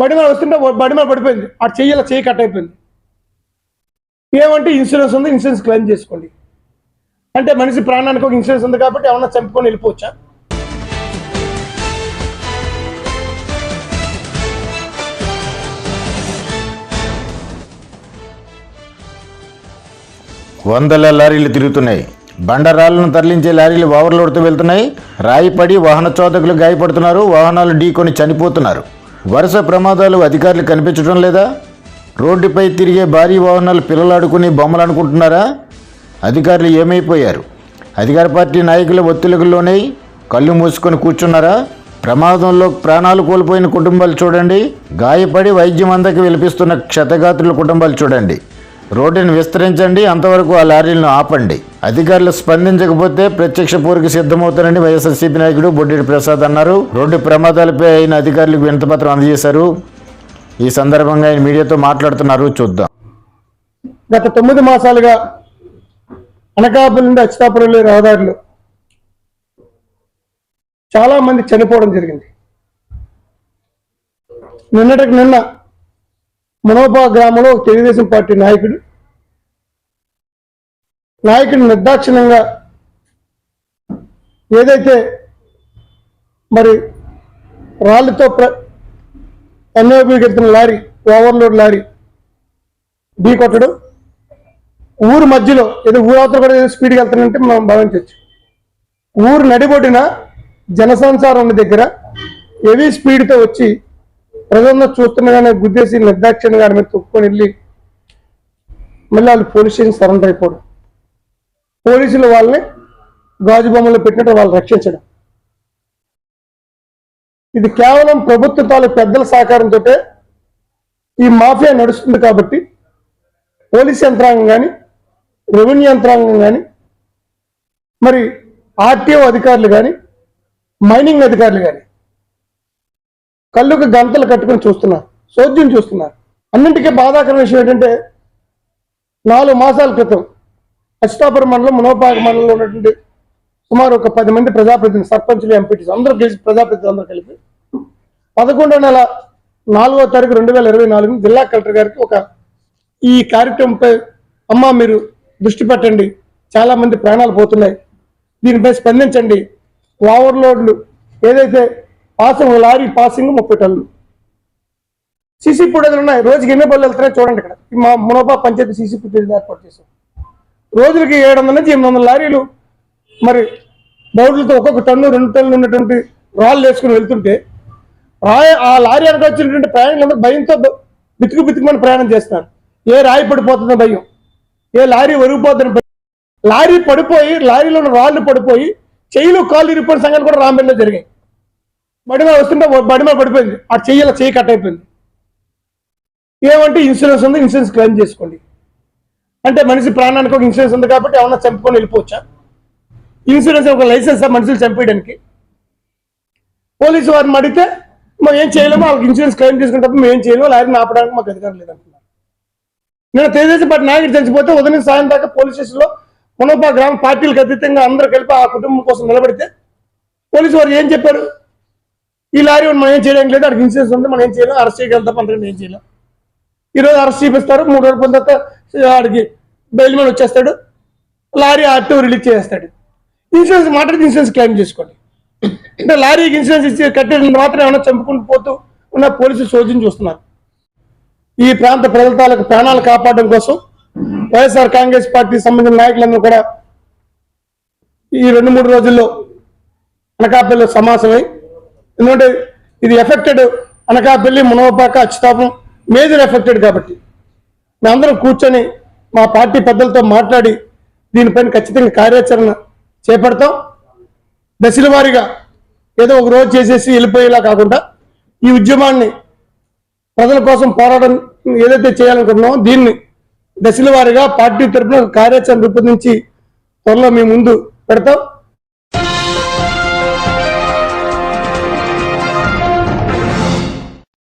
బండి మీద వస్తుంటే బండి మీద పడిపోయింది, ఆ చెయ్యి కట్ అయిపోయింది. ఏమంటే ఇన్సూరెన్స్ ఉంది, ఇన్సూరెన్స్ క్లెయిమ్ చేసుకోండి అంటే మనిషి ప్రాణానికి ఒక ఇన్సూరెన్స్ ఉంది కాబట్టి ఏమన్నా చంపుకొని వెళ్ళిపోవచ్చా? వందల లారీలు తిరుగుతున్నాయి. బండరాళ్లను తరలించే లారీలు ఓవర్లోడ్తో వెళ్తున్నాయి. రాయి పడి వాహన చోదకులు గాయపడుతున్నారు. వాహనాలు ఢీకొని చనిపోతున్నారు. వరుస ప్రమాదాలు అధికారులు కనిపించడం లేదా? రోడ్డుపై తిరిగే భారీ వాహనాలు పిల్లలాడుకుని బొమ్మలు అనుకుంటున్నారా? అధికారులు ఏమైపోయారు? అధికార పార్టీ నాయకుల ఒత్తిళ్లలోనే కళ్ళు మూసుకొని కూర్చున్నారా? ప్రమాదంలో ప్రాణాలు కోల్పోయిన కుటుంబాలు చూడండి. గాయపడి వైద్యం అందకి విలపిస్తున్న క్షతగాత్రుల కుటుంబాలు చూడండి. రోడ్డును విస్తరించండి, అంతవరకు ఆ లారీలను ఆపండి. అధికారులు స్పందించకపోతే ప్రత్యక్ష పోరుకు సిద్ధమవుతారని వైఎస్ఆర్సీపీ నాయకుడు బొడ్డేటి ప్రసాద్ అన్నారు. రోడ్డు ప్రమాదాలపై ఆయన అధికారులకు వినతిపత్రం అందజేశారు. ఈ సందర్భంగా ఆయన మీడియాతో మాట్లాడుతున్నారు. చూద్దాం. గత 9 మాసాలుగా అనకాపల్లి నుండి అచ్యుతాపురం రహదారులు చాలా మంది చనిపోవడం జరిగింది. నిన్నటికి నిన్న మునోపా గ్రామంలో తెలుగుదేశం పార్టీ నాయకుడు నిర్దాక్షిణ్యంగా ఏదైతే మరి రాళ్లతో ఎన్ఓబికి లారీ, ఓవర్లోడ్ లారీ ఢీ కొట్టడం, ఊరు మధ్యలో ఏదో ఊరవతల కూడా ఏదో స్పీడ్కి వెళ్తానంటే మనం భావించవచ్చు. ఊరు నడిబొడిన జనసంచారం ఉన్న దగ్గర హెవీ స్పీడ్తో వచ్చి ప్రజలను చూస్తుండగానే గుద్దేసి నిర్దాక్షిణ్యంగా మీద తొక్కుకొని వెళ్ళి మళ్ళీ వాళ్ళు పోలీస్ స్టేషన్ సరెండర్ అయిపోవడం, పోలీసులు వాళ్ళని గాజు బొమ్మలు పెట్టినట్టు వాళ్ళు రక్షించడం. ఇది కేవలం ప్రభుత్వ తాలూకు పెద్దల సహకారంతో ఈ మాఫియా నడుస్తుంది కాబట్టి పోలీస్ యంత్రాంగం కానీ, రెవెన్యూ యంత్రాంగం కానీ, మరి ఆర్టీఓ అధికారులు కానీ, మైనింగ్ అధికారులు కానీ కళ్ళుకు గంతలు కట్టుకుని చూస్తున్నారు, చోద్యం చూస్తున్నారు. అన్నింటికీ బాధాకరమైన విషయం ఏంటంటే 4 మాసాల క్రితం అచ్యుతాపురం మండలం, మునోపాక మండలంలో ఉన్నటువంటి సుమారు ఒక 10 మంది ప్రజాప్రతినిధులు, సర్పంచులు, ఎంపీటీస్ అందరూ కలిసి ప్రజాప్రతినిధులు అందరూ కలిపి 11వ నెల 4వ తారీఖు 2024 జిల్లా కలెక్టర్ గారికి ఈ కార్యక్రమంపై అమ్మ మీరు దృష్టి పెట్టండి, చాలా మంది ప్రాణాలు పోతున్నాయి, దీనిపై స్పందించండి, ఓవర్లోడ్లు ఏదైతే పాసింగ్ లారీ పాసింగ్ 30 టన్నులు, సీసీ ఫుటేజ్లు ఉన్నాయి, రోజుకి ఎన్ని బళ్ళు వెళ్తున్నాయి చూడండి. ఇక్కడ మా మునోపా పంచాయతీ సీసీ ఫుటేజ్ ఏర్పాటు చేశాం. రోజులకి 700 నుంచి 800 లారీలు మరి బౌడ్లతో ఒక్కొక్క టన్ను 2 టన్నులు ఉన్నటువంటి రాళ్ళు వేసుకుని వెళ్తుంటే ఆ లారీ వెనక వచ్చినటువంటి ప్రయాణికులందరూ భయంతో బితుకుమని ప్రయాణం చేస్తున్నారు. ఏ రాయి పడిపోతుందో భయం, ఏ లారీ ఒరిగిపోతుందని భయం. లారీ పడిపోయి, లారీలో రాళ్ళు పడిపోయి చెయ్యిలు కాళ్ళు ఇరిపోయిన సంఘటన కూడా రాంబెల్లో జరిగాయి. బండి మీద వస్తుంటే బండి మీద పడిపోయింది, ఆ చెయ్యి కట్ అయిపోయింది. ఏమంటే ఇన్సూరెన్స్ ఉంది, ఇన్సూరెన్స్ క్లెయిమ్ చేసుకోండి అంటే మనిషి ప్రాణానికి ఒక ఇన్సూరెన్స్ ఉంది కాబట్టి ఏమన్నా చంపుకొని వెళ్ళిపోవచ్చా? ఇన్సూరెన్స్ ఒక లైసెన్స్ మనుషులు చంపేయడానికి. పోలీసు వారిని అడిగితే మనం ఏం చేయలేము, వాళ్ళకి ఇన్సూరెన్స్ క్లెయిమ్ చేసుకుంటే మేము ఏం చేయలేము, లారీని ఆపడానికి మాకు అధికారం లేదంటున్నారు. నేను తెలుగుదేశం పార్టీ నాయకుడు చచ్చిపోతే ఉదయం సాయం దాకా పోలీస్ స్టేషన్లో మునోపా గ్రామ పార్టీలకు అతీతంగా అందరూ కలిపి ఆ కుటుంబం కోసం నిలబడితే పోలీసు వారు ఏం చెప్పారు? ఈ లారీ మనం ఏం చేయడానికి లేదు, అక్కడికి ఇన్సూరెన్స్ ఉంది, మనం ఏం చేయలేము, అరెస్ట్ చేయగలుగుతాం, అంతకంటే ఏం చేయలేం. ఈరోజు అరెస్ట్ చేపిస్తారు, 3 రోజుల పొందిన తర్వాత ఆడికి బెయిల్ మీద వచ్చేస్తాడు, లారీ ఆర్టీఓ రిలీజ్ చేస్తాడు. ఇన్సూరెన్స్ మాట్లాడితే ఇన్సూరెన్స్ క్లెయిమ్ చేసుకోండి అంటే లారీకి ఇన్సూరెన్స్ ఇచ్చి కట్టేది మాత్రం ఏమైనా చంపుకుంటూ పోతూ ఉన్న పోలీసులు చోద్యం చూస్తున్నారు. ఈ ప్రాంత ప్రజల తాలూకు ప్రాణాలు కాపాడడం కోసం వైఎస్ఆర్ కాంగ్రెస్ పార్టీకి సంబంధించిన నాయకులందరూ కూడా ఈ 2-3 రోజుల్లో అనకాపల్లిలో సమావేశమై, ఎందుకంటే ఇది affected Anakapalli, Munopaka, Achyutapuram major affected కాబట్టి మేమందరం కూర్చొని మా పార్టీ పెద్దలతో మాట్లాడి దీనిపైన ఖచ్చితంగా కార్యాచరణ చేపడతాం. దశల వారీగా ఏదో ఒక రోజు చేసేసి వెళ్ళిపోయేలా కాకుండా ఈ ఉద్యమాన్ని ప్రజల కోసం పోరాటం ఏదైతే చేయాలనుకుంటున్నామో దీన్ని దశల వారీగా పార్టీ తరఫున కార్యాచరణ రూపొందించి త్వరలో మేము ముందు పెడతాం.